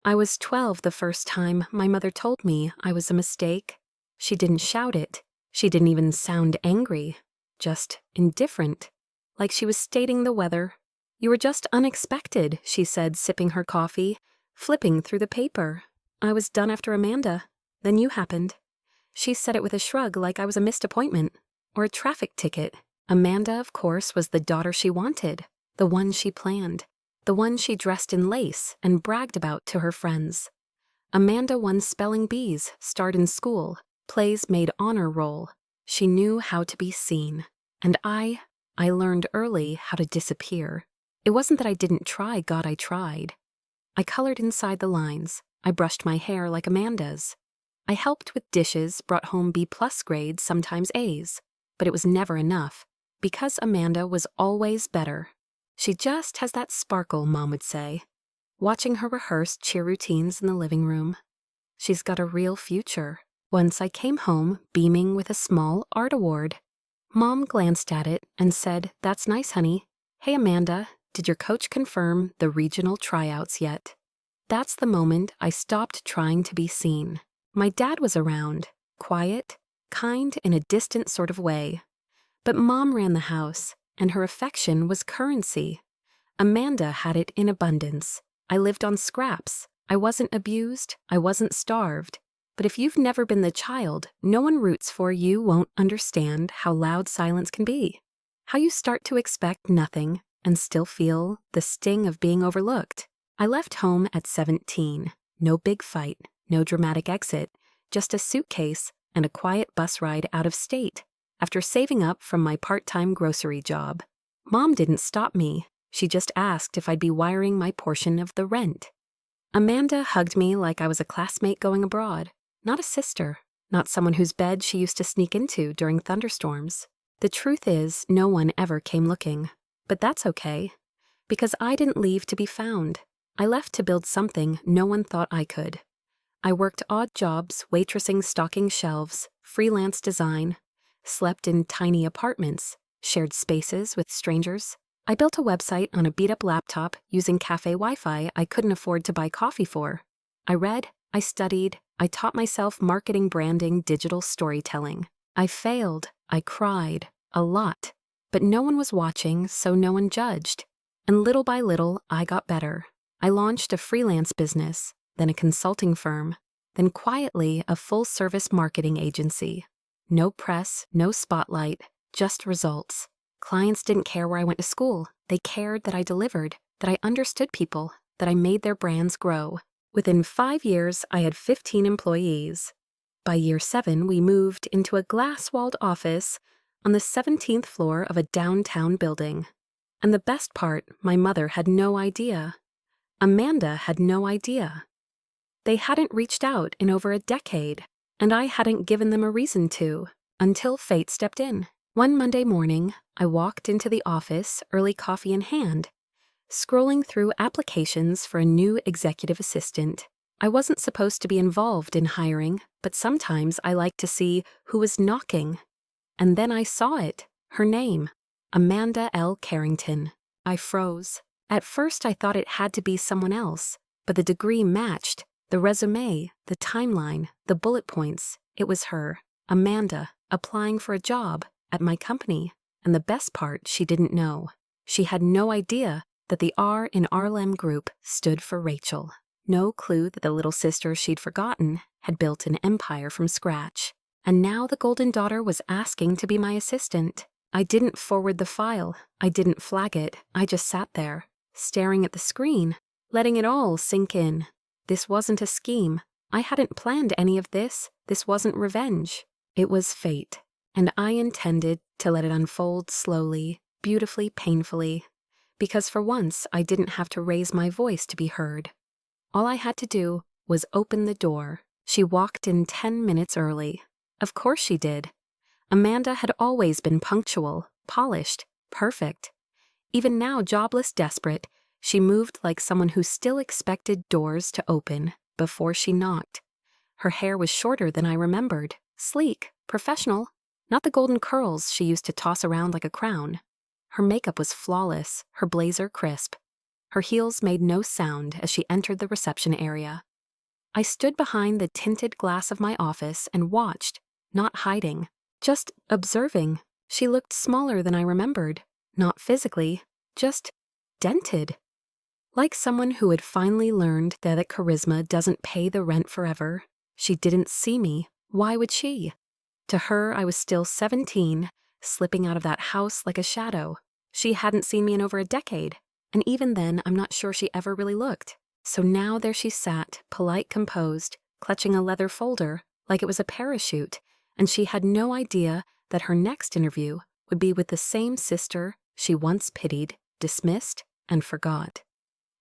I was 12 the first time my mother told me I was a mistake. She didn't shout it. She didn't even sound angry. Just indifferent. Like she was stating the weather. "You were just unexpected," she said, sipping her coffee, flipping through the paper. I was done after Amanda. Then you happened. She said it with a shrug like I was a missed appointment. Or a traffic ticket. Amanda, of course, was the daughter she wanted. The one she planned. The one she dressed in lace and bragged about to her friends. Amanda won spelling bees, starred in school, plays made honor roll. She knew how to be seen. And I learned early how to disappear. It wasn't that I didn't try, God, I tried. I colored inside the lines. I brushed my hair like Amanda's. I helped with dishes, brought home B+ grades, sometimes A's. But it was never enough, because Amanda was always better. She just has that sparkle, Mom would say. Watching her rehearse cheer routines in the living room. She's got a real future. Once I came home, beaming with a small art award. Mom glanced at it and said, "That's nice, honey. Hey, Amanda, did your coach confirm the regional tryouts yet?" That's the moment I stopped trying to be seen. My dad was around, quiet, kind in a distant sort of way. But Mom ran the house, and her affection was currency. Amanda had it in abundance. I lived on scraps. I wasn't abused. I wasn't starved. But if you've never been the child no one roots for, you won't understand how loud silence can be. How you start to expect nothing and still feel the sting of being overlooked. I left home at 17. No big fight, no dramatic exit, just a suitcase and a quiet bus ride out of state. After saving up from my part-time grocery job. Mom didn't stop me. She just asked if I'd be wiring my portion of the rent. Amanda hugged me like I was a classmate going abroad. Not a sister. Not someone whose bed she used to sneak into during thunderstorms. The truth is, no one ever came looking. But that's okay. Because I didn't leave to be found. I left to build something no one thought I could. I worked odd jobs, waitressing, stocking shelves, freelance design. Slept in tiny apartments, shared spaces with strangers. I built a website on a beat-up laptop using cafe Wi-Fi I couldn't afford to buy coffee for. I read, I studied, I taught myself marketing, branding, digital storytelling. I failed, I cried, a lot. But no one was watching, so no one judged. And little by little, I got better. I launched a freelance business, then a consulting firm, then quietly a full-service marketing agency. No press, no spotlight, just results. Clients didn't care where I went to school. They cared that I delivered, that I understood people, that I made their brands grow. Within 5 years, I had 15 employees. By year 7, we moved into a glass-walled office on the 17th floor of a downtown building. And the best part, my mother had no idea. Amanda had no idea. They hadn't reached out in over a decade. And I hadn't given them a reason to, until fate stepped in. One Monday morning, I walked into the office, early coffee in hand, scrolling through applications for a new executive assistant. I wasn't supposed to be involved in hiring, but sometimes I like to see who was knocking. And then I saw it, her name, Amanda L. Carrington. I froze. At first I thought it had to be someone else, but the degree matched. The resume, the timeline, the bullet points, it was her, Amanda, applying for a job at my company. And the best part, she didn't know. She had no idea that the R in RLM group stood for Rachel. No clue that the little sister she'd forgotten had built an empire from scratch. And now the golden daughter was asking to be my assistant. I didn't forward the file. I didn't flag it. I just sat there, staring at the screen, letting it all sink in. This wasn't a scheme. I hadn't planned any of this. This wasn't revenge. It was fate. And I intended to let it unfold slowly, beautifully, painfully. Because for once, I didn't have to raise my voice to be heard. All I had to do was open the door. She walked in 10 minutes early. Of course she did. Amanda had always been punctual, polished, perfect. Even now, jobless, desperate, she moved like someone who still expected doors to open before she knocked. Her hair was shorter than I remembered, sleek, professional, not the golden curls she used to toss around like a crown. Her makeup was flawless, her blazer crisp. Her heels made no sound as she entered the reception area. I stood behind the tinted glass of my office and watched, not hiding, just observing. She looked smaller than I remembered, not physically, just dented. Like someone who had finally learned that charisma doesn't pay the rent forever. She didn't see me. Why would she? To her, I was still 17, slipping out of that house like a shadow. She hadn't seen me in over a decade, and even then, I'm not sure she ever really looked. So now there she sat, polite, composed, clutching a leather folder like it was a parachute, and she had no idea that her next interview would be with the same sister she once pitied, dismissed, and forgot.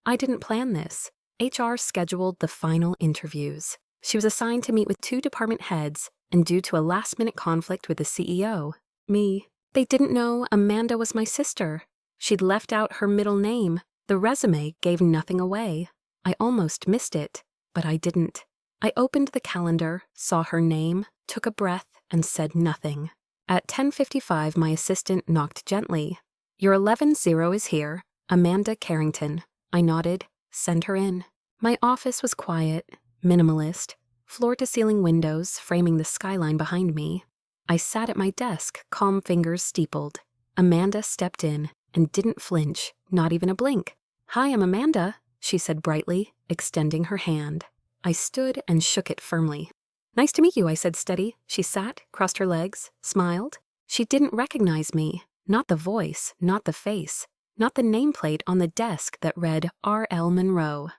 I didn't plan this. HR scheduled the final interviews. She was assigned to meet with 2 department heads, and due to a last-minute conflict with the CEO, they didn't know Amanda was my sister. She'd left out her middle name. The resume gave nothing away. I almost missed it, but I didn't. I opened the calendar, saw her name, took a breath, and said nothing. At 10:55, my assistant knocked gently. "Your 11-0 is here, Amanda Carrington." I nodded. "Send her in." My office was quiet, minimalist, floor-to-ceiling windows framing the skyline behind me. I sat at my desk, calm fingers steepled. Amanda stepped in and didn't flinch, not even a blink. "Hi, I'm Amanda," she said brightly, extending her hand. I stood and shook it firmly. "Nice to meet you," I said steady. She sat, crossed her legs, smiled. She didn't recognize me. Not the voice, not the face, not the nameplate on the desk that read R.L. Monroe.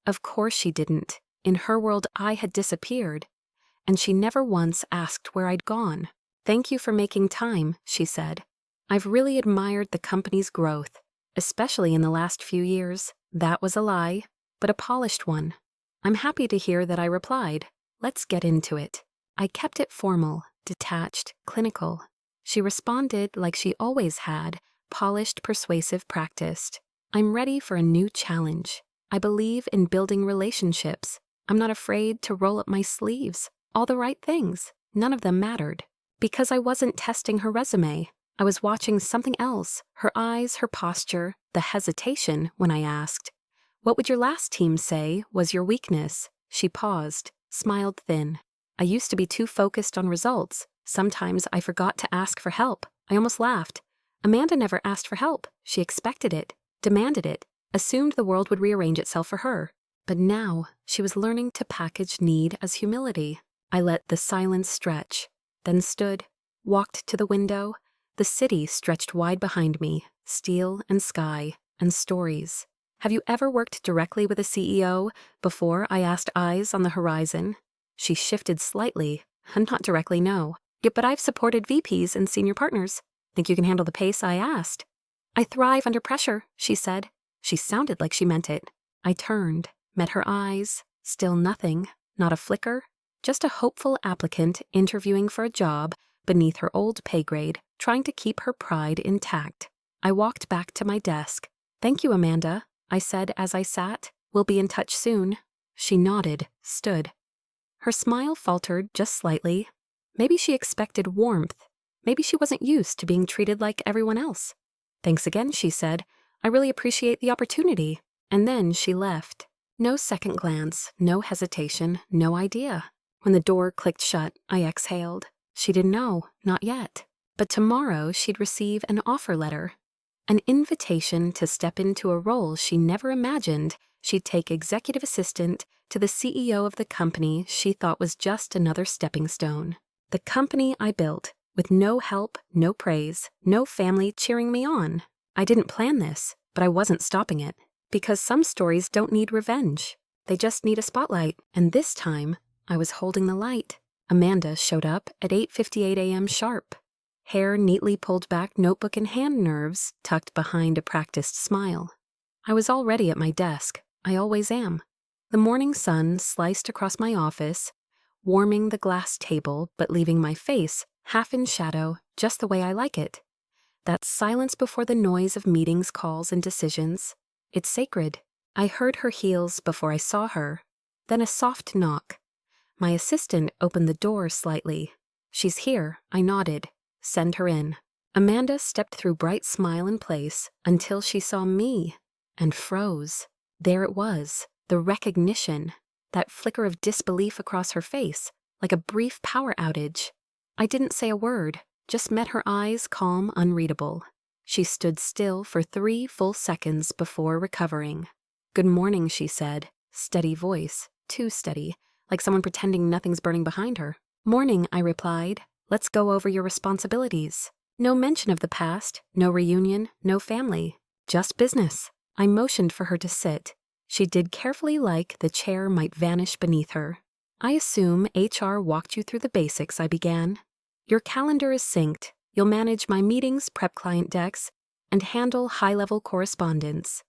Of course she didn't. In her world, I had disappeared. And she never once asked where I'd gone. "Thank you for making time," she said. "I've really admired the company's growth, especially in the last few years." That was a lie, but a polished one. I'm happy to hear that I replied. "Let's get into it." I kept it formal, detached, clinical. She responded like she always had, polished, persuasive, practiced. "I'm ready for a new challenge. I believe in building relationships. I'm not afraid to roll up my sleeves. All the right things. None of them mattered. Because I wasn't testing her resume. I was watching something else, her eyes, her posture, the hesitation when I asked, "What would your last team say was your weakness?" She paused, smiled thin. I used to be too focused on results. Sometimes I forgot to ask for help. I almost laughed. Amanda never asked for help. She expected it, demanded it, assumed the world would rearrange itself for her. But now she was learning to package need as humility. I let the silence stretch, then stood, walked to the window. The city stretched wide behind me, steel and sky and stories. "Have you ever worked directly with a CEO?" Before I asked, eyes on the horizon. She shifted slightly. "Not directly, no. Yeah, but I've supported VPs and senior partners. Think you can handle the pace I asked?" "I thrive under pressure," she said. She sounded like she meant it. I turned, met her eyes. Still nothing, not a flicker. Just a hopeful applicant interviewing for a job beneath her old pay grade, trying to keep her pride intact. I walked back to my desk. "Thank you, Amanda," I said as I sat. "We'll be in touch soon." She nodded, stood. Her smile faltered just slightly. Maybe she expected warmth. Maybe she wasn't used to being treated like everyone else. "Thanks again," she said. "I really appreciate the opportunity." And then she left. No second glance, no hesitation, no idea. When the door clicked shut, I exhaled. She didn't know, not yet. But tomorrow she'd receive an offer letter. An invitation to step into a role she never imagined. She'd take executive assistant to the CEO of the company she thought was just another stepping stone. The company I built, with no help, no praise, no family cheering me on. I didn't plan this, but I wasn't stopping it. Because some stories don't need revenge. They just need a spotlight. And this time, I was holding the light. Amanda showed up at 8:58 a.m. sharp. Hair neatly pulled back, notebook in hand, nerves tucked behind a practiced smile. I was already at my desk. I always am. The morning sun sliced across my office, warming the glass table but leaving my face half in shadow, just the way I like it. That silence before the noise of meetings, calls, and decisions. It's sacred. I heard her heels before I saw her. Then a soft knock. My assistant opened the door slightly. "She's here," I nodded. "Send her in." Amanda stepped through bright smile in place until she saw me. and froze. There it was, the recognition, that flicker of disbelief across her face, like a brief power outage. I didn't say a word, just met her eyes, calm, unreadable. She stood still for 3 full seconds before recovering. "Good morning," she said, steady voice, too steady, like someone pretending nothing's burning behind her. "Morning," I replied. "Let's go over your responsibilities." No mention of the past, no reunion, no family, just business. I motioned for her to sit. She did carefully, like the chair might vanish beneath her. "I assume HR walked you through the basics," I began. "Your calendar is synced. You'll manage my meetings, prep client decks, and handle high-level correspondence.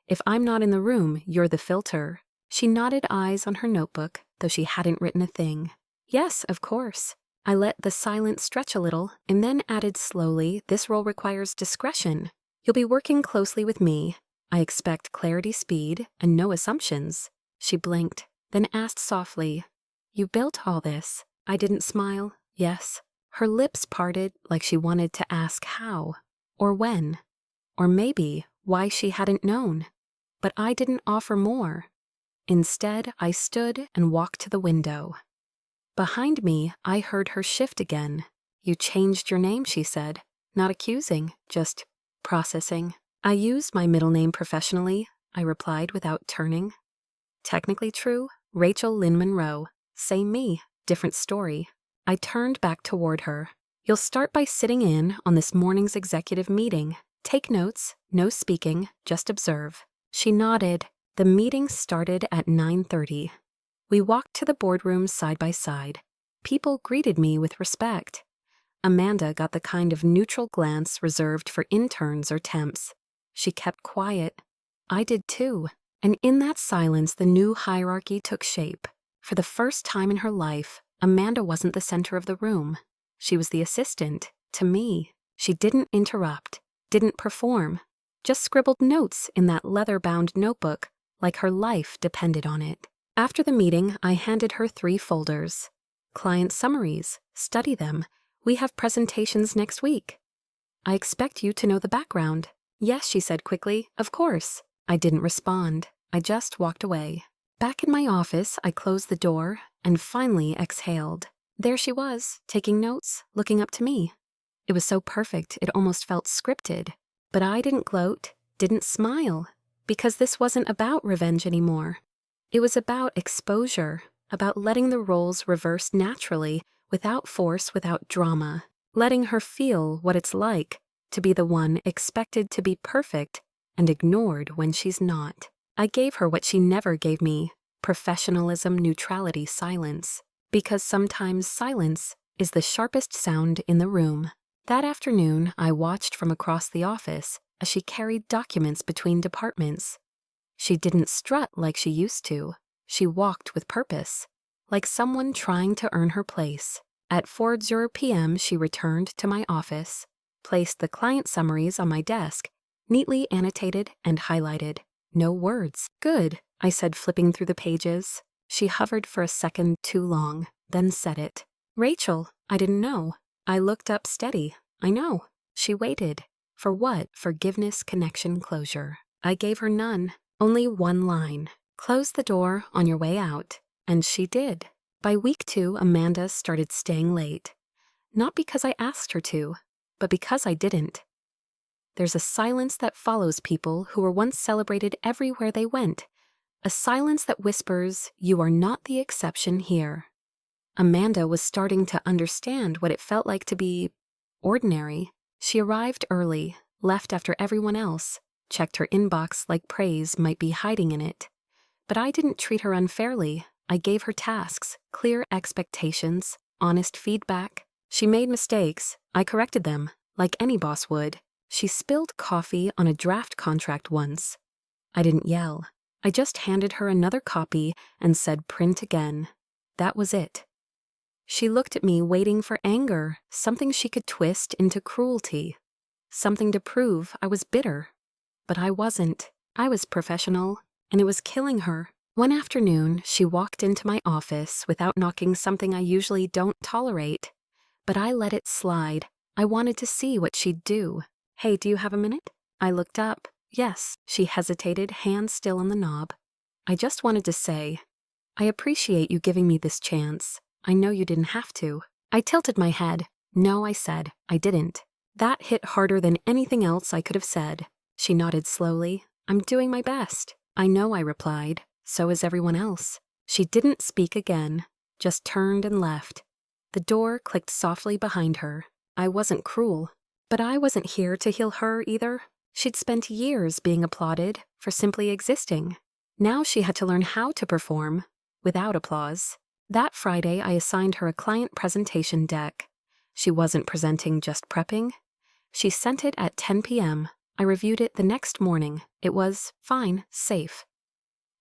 If I'm not in the room, you're the filter." She nodded, eyes on her notebook, though she hadn't written a thing. "Yes, of course." I let the silence stretch a little and then added slowly, "This role requires discretion. You'll be working closely with me. I expect clarity, speed, and no assumptions." She blinked, then asked softly, "You built all this?" I didn't smile. "Yes." Her lips parted like she wanted to ask how, or when, or maybe why she hadn't known. But I didn't offer more. Instead, I stood and walked to the window. Behind me, I heard her shift again. "You changed your name," she said. Not accusing, just processing. "I use my middle name professionally," I replied without turning. Technically true, Rachel Lynn Monroe. Same me, different story. I turned back toward her. "You'll start by sitting in on this morning's executive meeting. Take notes, no speaking, just observe." She nodded. The meeting started at 9:30. We walked to the boardroom side by side. People greeted me with respect. Amanda got the kind of neutral glance reserved for interns or temps. She kept quiet. I did too. And in that silence, the new hierarchy took shape. For the first time in her life, Amanda wasn't the center of the room. She was the assistant, to me. She didn't interrupt, didn't perform, just scribbled notes in that leather-bound notebook, like her life depended on it. After the meeting, I handed her 3 folders. "Client summaries. Study them. We have presentations next week." "I expect you to know the background." "Yes," she said quickly. "Of course." I didn't respond. I just walked away. Back in my office, I closed the door and finally exhaled. There she was, taking notes, looking up to me. It was so perfect, it almost felt scripted. But I didn't gloat, didn't smile, because this wasn't about revenge anymore. It was about exposure, about letting the roles reverse naturally, without force, without drama, letting her feel what it's like to be the one expected to be perfect and ignored when she's not. I gave her what she never gave me: professionalism, neutrality, silence. Because sometimes silence is the sharpest sound in the room. That afternoon, I watched from across the office as she carried documents between departments. She didn't strut like she used to. She walked with purpose, like someone trying to earn her place. At 4:00 p.m., she returned to my office, placed the client summaries on my desk, neatly annotated and highlighted. No words. "Good," I said, flipping through the pages. She hovered for a second too long, then said it. "Rachel, I didn't know." I looked up steady. "I know." She waited. For what? Forgiveness, connection, closure. I gave her none. Only one line. "Close the door on your way out." And she did. By week 2, Amanda started staying late. Not because I asked her to, but because I didn't. There's a silence that follows people who were once celebrated everywhere they went. A silence that whispers, "You are not the exception here." Amanda was starting to understand what it felt like to be ordinary. She arrived early, left after everyone else, checked her inbox like praise might be hiding in it. But I didn't treat her unfairly. I gave her tasks, clear expectations, honest feedback. She made mistakes. I corrected them, like any boss would. She spilled coffee on a draft contract once. I didn't yell. I just handed her another copy and said, "Print again." That was it. She looked at me, waiting for anger, something she could twist into cruelty, something to prove I was bitter. But I wasn't. I was professional, and it was killing her. One afternoon, she walked into my office without knocking, something I usually don't tolerate. But I let it slide. I wanted to see what she'd do. "Hey, do you have a minute?" I looked up. Yes, she hesitated, hand still on the knob. I just wanted to say, I appreciate you giving me this chance. I know you didn't have to. I tilted my head. No, I said, I didn't. That hit harder than anything else I could have said. She nodded slowly. I'm doing my best. I know, I replied. So is everyone else. She didn't speak again, just turned and left. The door clicked softly behind her. I wasn't cruel, but I wasn't here to heal her either. She'd spent years being applauded for simply existing. Now she had to learn how to perform without applause. That Friday, I assigned her a client presentation deck. She wasn't presenting, just prepping. She sent it at 10 p.m. I reviewed it the next morning. It was fine, safe.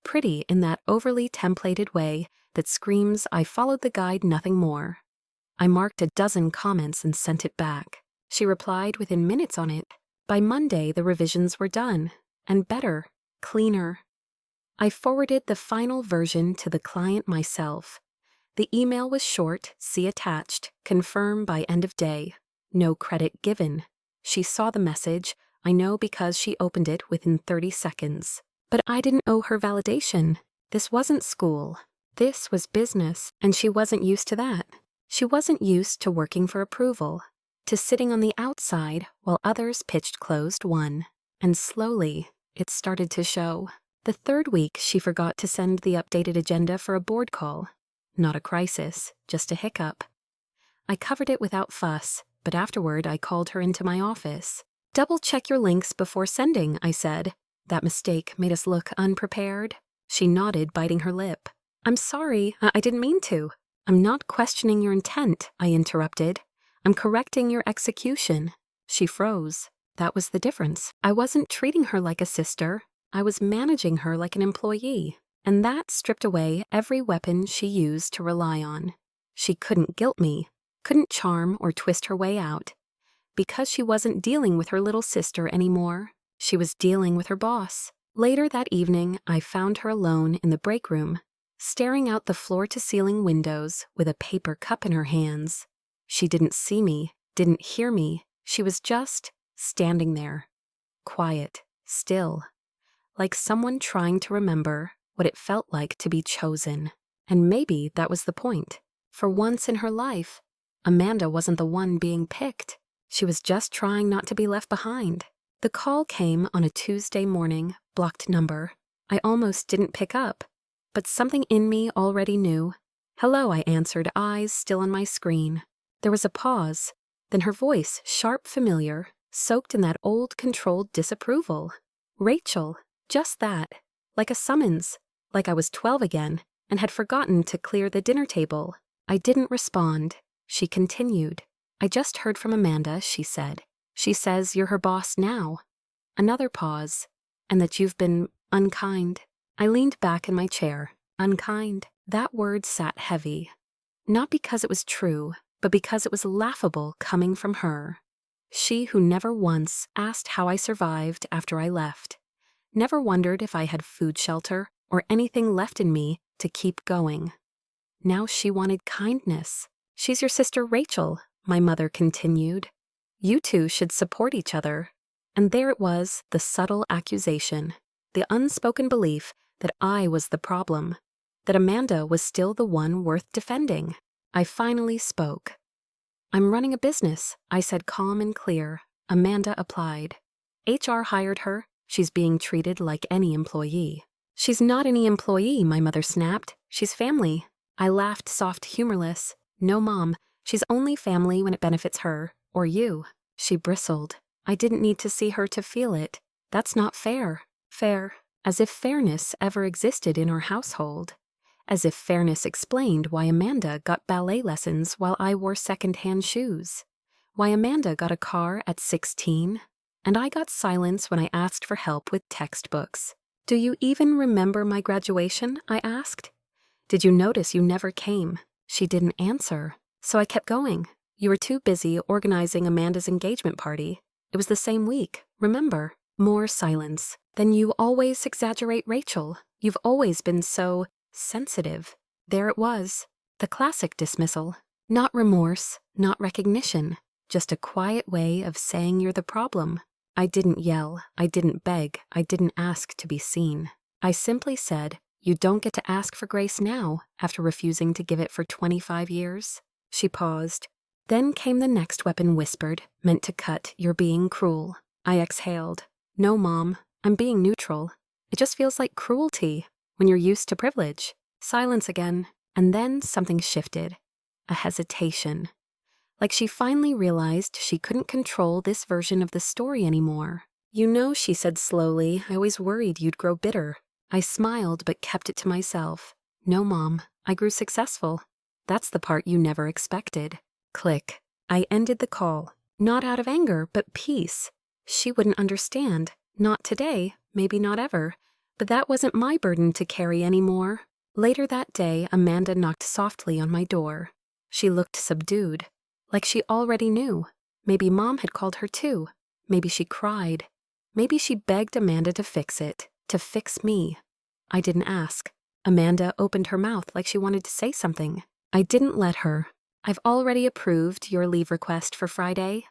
Pretty in that overly templated way that screams, I followed the guide, nothing more. I marked a dozen comments and sent it back. She replied within minutes on it. By Monday, the revisions were done. And better, cleaner. I forwarded the final version to the client myself. The email was short, see attached, confirm by end of day. No credit given. She saw the message, I know because she opened it within 30 seconds. But I didn't owe her validation. This wasn't school. This was business, and she wasn't used to that. She wasn't used to working for approval, to sitting on the outside while others pitched closed won. And slowly, it started to show. The third week, she forgot to send the updated agenda for a board call. Not a crisis, just a hiccup. I covered it without fuss, but afterward I called her into my office. Double-check your links before sending, I said. That mistake made us look unprepared. She nodded, biting her lip. I'm sorry, I didn't mean to. I'm not questioning your intent, I interrupted. I'm correcting your execution. She froze. That was the difference. I wasn't treating her like a sister. I was managing her like an employee. And that stripped away every weapon she used to rely on. She couldn't guilt me, couldn't charm or twist her way out. Because she wasn't dealing with her little sister anymore. She was dealing with her boss. Later that evening, I found her alone in the break room, staring out the floor-to-ceiling windows with a paper cup in her hands. She didn't see me, didn't hear me. She was just standing there, quiet, still, like someone trying to remember what it felt like to be chosen. And maybe that was the point. For once in her life, Amanda wasn't the one being picked. She was just trying not to be left behind. The call came on a Tuesday morning, blocked number. I almost didn't pick up, but something in me already knew. Hello, I answered, eyes still on my screen. There was a pause, then her voice, sharp, familiar, soaked in that old controlled disapproval. Rachel, just that, like a summons, like I was 12 again and had forgotten to clear the dinner table. I didn't respond. She continued. I just heard from Amanda, she said. She says you're her boss now. Another pause, and that you've been unkind. I leaned back in my chair. Unkind. That word sat heavy. Not because it was true, but because it was laughable coming from her. She who never once asked how I survived after I left. Never wondered if I had food, shelter, or anything left in me to keep going. Now she wanted kindness. She's your sister Rachel, my mother continued. You two should support each other. And there it was, the subtle accusation, the unspoken belief that I was the problem, that Amanda was still the one worth defending. I finally spoke. I'm running a business, I said, calm and clear. Amanda applied. HR hired her. She's being treated like any employee. She's not any employee, my mother snapped. She's family. I laughed, soft, humorless. No, Mom. She's only family when it benefits her, or you. She bristled. I didn't need to see her to feel it. That's not fair. Fair. As if fairness ever existed in our household. As if fairness explained why Amanda got ballet lessons while I wore second-hand shoes. Why Amanda got a car at 16, and I got silence when I asked for help with textbooks. Do you even remember my graduation? I asked. Did you notice you never came? She didn't answer. So I kept going. You were too busy organizing Amanda's engagement party. It was the same week, remember? More silence. Then you always exaggerate, Rachel. You've always been so sensitive. There it was. The classic dismissal. Not remorse, not recognition. Just a quiet way of saying you're the problem. I didn't yell, I didn't beg, I didn't ask to be seen. I simply said, "You don't get to ask for grace now," after refusing to give it for 25 years. She paused. Then came the next weapon whispered, meant to cut, "You're being cruel." I exhaled. "No, Mom, I'm being neutral. It just feels like cruelty when you're used to privilege." Silence again, and then something shifted. A hesitation. Like she finally realized she couldn't control this version of the story anymore. "You know," she said slowly, "I always worried you'd grow bitter." I smiled but kept it to myself. "No, Mom, I grew successful. That's the part you never expected." Click. I ended the call, not out of anger, but peace. She wouldn't understand. Not today, maybe not ever. But that wasn't my burden to carry anymore. Later that day, Amanda knocked softly on my door. She looked subdued, like she already knew. Maybe Mom had called her too. Maybe she cried. Maybe she begged Amanda to fix it, to fix me. I didn't ask. Amanda opened her mouth like she wanted to say something. I didn't let her. "I've already approved your leave request for Friday,"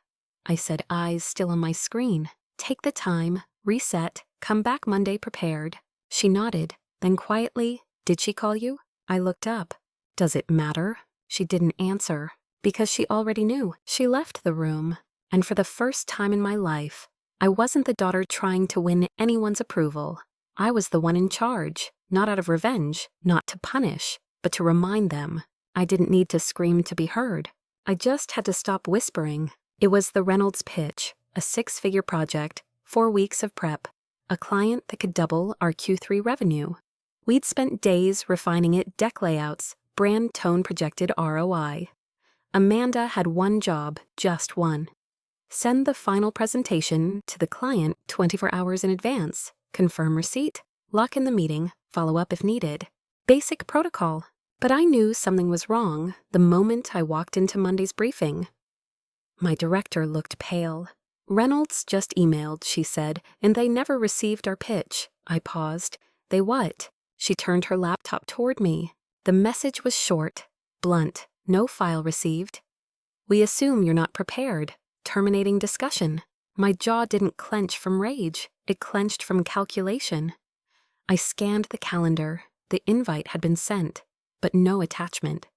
I said, eyes still on my screen. "Take the time, reset, come back Monday prepared." She nodded, then quietly, "Did she call you?" I looked up. "Does it matter?" She didn't answer, because she already knew. She left the room, and for the first time in my life, I wasn't the daughter trying to win anyone's approval. I was the one in charge, not out of revenge, not to punish, but to remind them. I didn't need to scream to be heard. I just had to stop whispering. It was the Reynolds pitch, a 6-figure project, 4 weeks of prep, a client that could double our Q3 revenue. We'd spent days refining it, deck layouts, brand tone projected ROI. Amanda had one job, just one. Send the final presentation to the client 24 hours in advance, confirm receipt, lock in the meeting, follow up if needed. Basic protocol. But I knew something was wrong the moment I walked into Monday's briefing. My director looked pale. "Reynolds just emailed," she said, "and they never received our pitch." I paused. "They what?" She turned her laptop toward me. The message was short, blunt, no file received. "We assume you're not prepared." Terminating discussion. My jaw didn't clench from rage. It clenched from calculation. I scanned the calendar. The invite had been sent, but no attachment.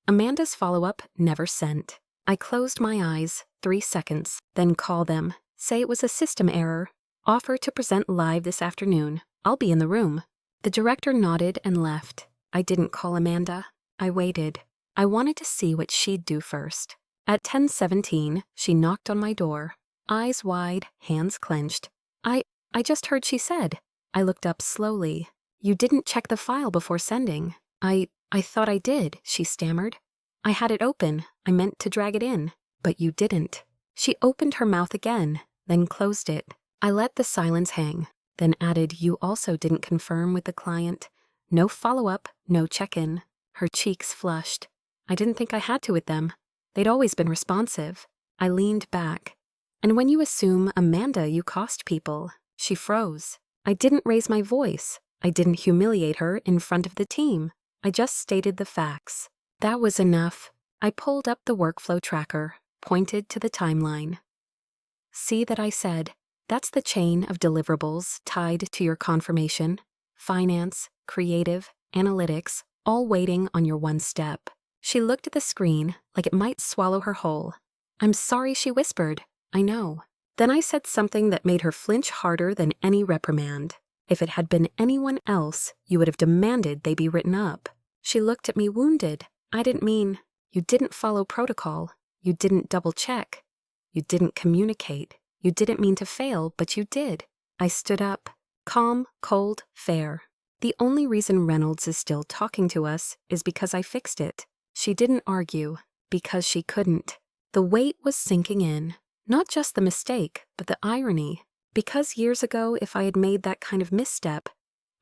Amanda's follow-up never sent. I closed my eyes, 3 seconds, then call them. Say it was a system error. Offer to present live this afternoon. I'll be in the room. The director nodded and left. I didn't call Amanda. I waited. I wanted to see what she'd do first. At 10:17, she knocked on my door. Eyes wide, hands clenched. I just heard she said." I looked up slowly. "You didn't check the file before sending." I thought I did," she stammered. "I had it open. I meant to drag it in. But you didn't." She opened her mouth again, then closed it. I let the silence hang, then added, "You also didn't confirm with the client. No follow-up, no check-in." Her cheeks flushed. I didn't think I had to with them. They'd always been responsive. I leaned back. "And when you assume Amanda, you cost people." She froze. I didn't raise my voice. I didn't humiliate her in front of the team. I just stated the facts. That was enough. I pulled up the workflow tracker, pointed to the timeline. "See that," I said. "That's the chain of deliverables tied to your confirmation. Finance, creative, analytics, all waiting on your one step." She looked at the screen like it might swallow her whole. "I'm sorry," she whispered. "I know." Then I said something that made her flinch harder than any reprimand. "If it had been anyone else, you would have demanded they be written up." She looked at me wounded. "I didn't mean, you didn't follow protocol. You didn't double check. You didn't communicate. You didn't mean to fail, but you did." I stood up. Calm, cold, fair. "The only reason Reynolds is still talking to us is because I fixed it." She didn't argue, because she couldn't. The weight was sinking in. Not just the mistake, but the irony. Because years ago, if I had made that kind of misstep,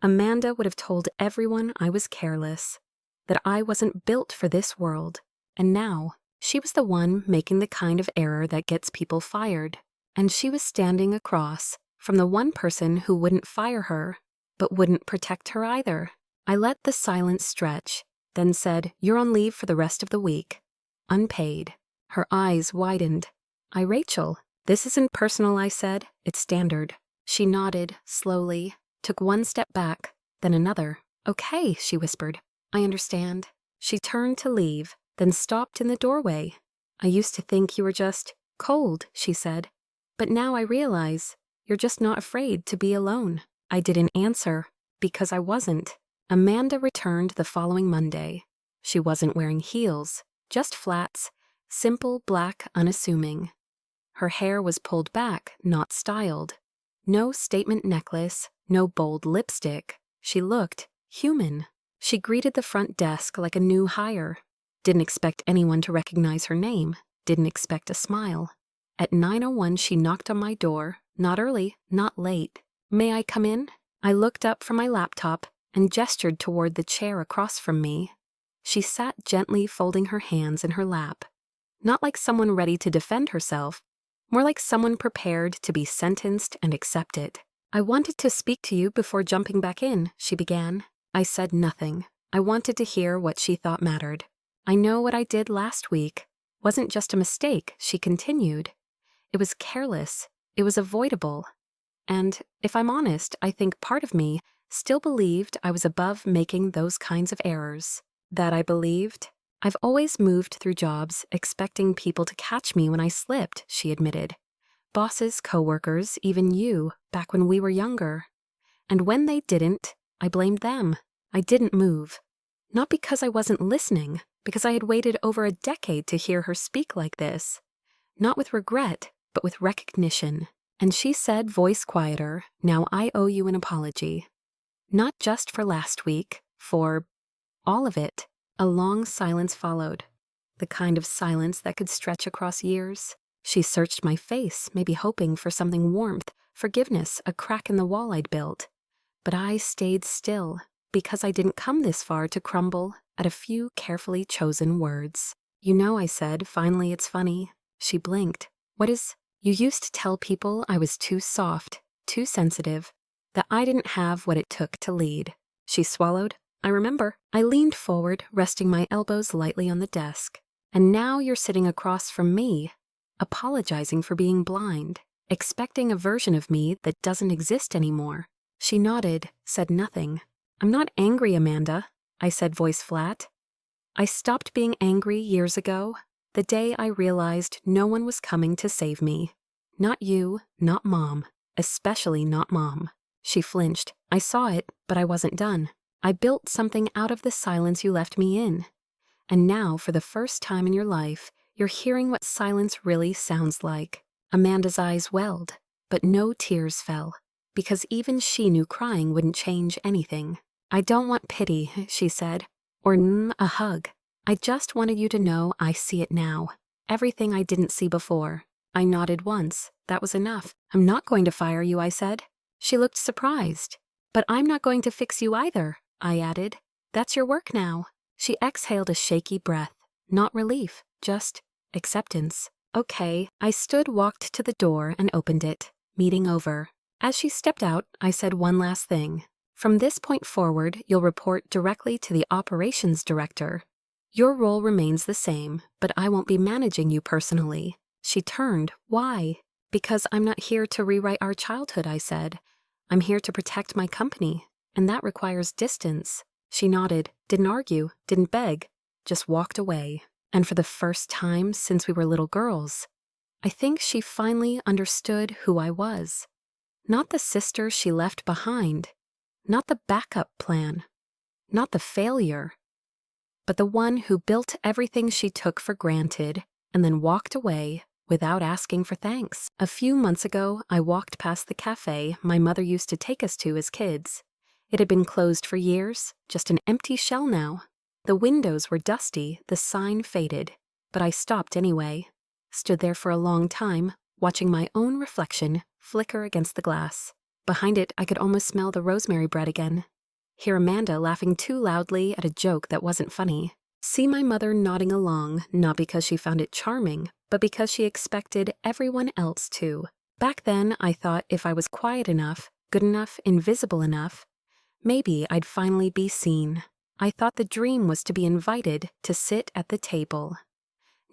Amanda would have told everyone I was careless, that I wasn't built for this world. And now, she was the one making the kind of error that gets people fired. And she was standing across from the one person who wouldn't fire her, but wouldn't protect her either. I let the silence stretch, then said, "You're on leave for the rest of the week. Unpaid." Her eyes widened. "Rachel, This isn't personal, I said. It's standard. She nodded, slowly, took one step back, then another. Okay, she whispered. I understand. She turned to leave, then stopped in the doorway. I used to think you were just cold, she said. But now I realize you're just not afraid to be alone. I didn't answer, because I wasn't. Amanda returned the following Monday. She wasn't wearing heels, just flats, simple, black, unassuming. Her hair was pulled back, not styled. No statement necklace, no bold lipstick. She looked human. She greeted the front desk like a new hire. Didn't expect anyone to recognize her name. Didn't expect a smile. At 9:01, she knocked on my door. Not early, not late. May I come in? I looked up from my laptop and gestured toward the chair across from me. She sat gently, folding her hands in her lap. Not like someone ready to defend herself, more like someone prepared to be sentenced and accept it. I wanted to speak to you before jumping back in, she began. I said nothing. I wanted to hear what she thought mattered. I know what I did last week wasn't just a mistake, she continued. It was careless. It was avoidable. And, if I'm honest, I think part of me still believed I was above making those kinds of errors. That I believed? I've always moved through jobs expecting people to catch me when I slipped, she admitted. Bosses, coworkers, even you, back when we were younger. And when they didn't, I blamed them. I didn't move. Not because I wasn't listening, because I had waited over a decade to hear her speak like this. Not with regret, but with recognition. And she said, voice quieter, now I owe you an apology. Not just for last week, for all of it. A long silence followed. The kind of silence that could stretch across years. She searched my face, maybe hoping for something warmth, forgiveness, a crack in the wall I'd built. But I stayed still, because I didn't come this far to crumble at a few carefully chosen words. You know, I said, finally it's funny. She blinked. What is? You used to tell people I was too soft, too sensitive, that I didn't have what it took to lead. She swallowed. I remember. I leaned forward, resting my elbows lightly on the desk. And now you're sitting across from me, apologizing for being blind, expecting a version of me that doesn't exist anymore. She nodded, said nothing. I'm not angry, Amanda, I said, voice flat. I stopped being angry years ago, the day I realized no one was coming to save me. Not you, not Mom, especially not Mom. She flinched. I saw it, but I wasn't done. I built something out of the silence you left me in. And now, for the first time in your life, you're hearing what silence really sounds like. Amanda's eyes welled, but no tears fell, because even she knew crying wouldn't change anything. I don't want pity, she said, or a hug. I just wanted you to know I see it now. Everything I didn't see before. I nodded once. That was enough. I'm not going to fire you, I said. She looked surprised. But I'm not going to fix you either, I added. That's your work now. She exhaled a shaky breath. Not relief, just acceptance. Okay. I stood, walked to the door, and opened it. Meeting over. As she stepped out, I said one last thing. From this point forward, you'll report directly to the operations director. Your role remains the same, but I won't be managing you personally. She turned. Why? Because I'm not here to rewrite our childhood, I said. I'm here to protect my company, and that requires distance. She nodded, didn't argue, didn't beg, just walked away. And for the first time since we were little girls, I think she finally understood who I was. Not the sister she left behind, not the backup plan, not the failure, but the one who built everything she took for granted and then walked away without asking for thanks. A few months ago, I walked past the cafe my mother used to take us to as kids. It had been closed for years, just an empty shell now. The windows were dusty, the sign faded, but I stopped anyway. Stood there for a long time, watching my own reflection flicker against the glass. Behind it, I could almost smell the rosemary bread again. Hear Amanda laughing too loudly at a joke that wasn't funny. See my mother nodding along, not because she found it charming, but because she expected everyone else to. Back then, I thought if I was quiet enough, good enough, invisible enough, maybe I'd finally be seen. I thought the dream was to be invited to sit at the table.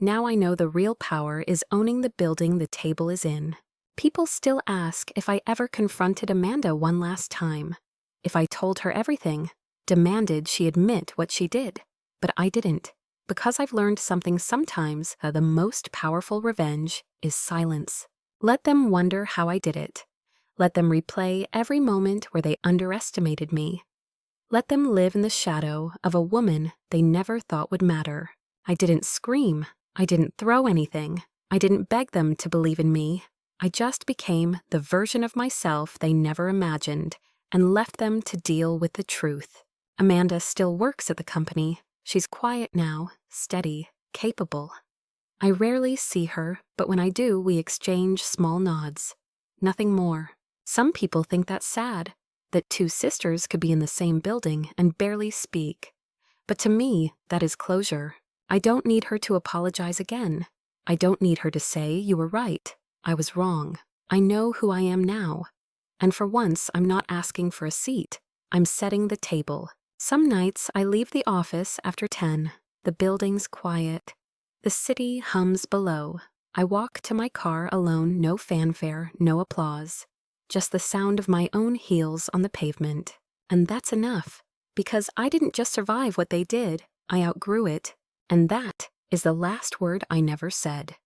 Now I know the real power is owning the building the table is in. People still ask if I ever confronted Amanda one last time. If I told her everything, demanded she admit what she did. But I didn't, because I've learned something sometimes that the most powerful revenge is silence. Let them wonder how I did it. Let them replay every moment where they underestimated me. Let them live in the shadow of a woman they never thought would matter. I didn't scream. I didn't throw anything. I didn't beg them to believe in me. I just became the version of myself they never imagined and left them to deal with the truth. Amanda still works at the company. She's quiet now, steady, capable. I rarely see her, but when I do, we exchange small nods. Nothing more. Some people think that's sad, that two sisters could be in the same building and barely speak. But to me, that is closure. I don't need her to apologize again. I don't need her to say, "You were right. I was wrong. I know who I am now." And for once, I'm not asking for a seat. I'm setting the table. Some nights I leave the office after 10. The building's quiet. The city hums below. I walk to my car alone, no fanfare, no applause. Just the sound of my own heels on the pavement. And that's enough, because I didn't just survive what they did, I outgrew it. And that is the last word I never said.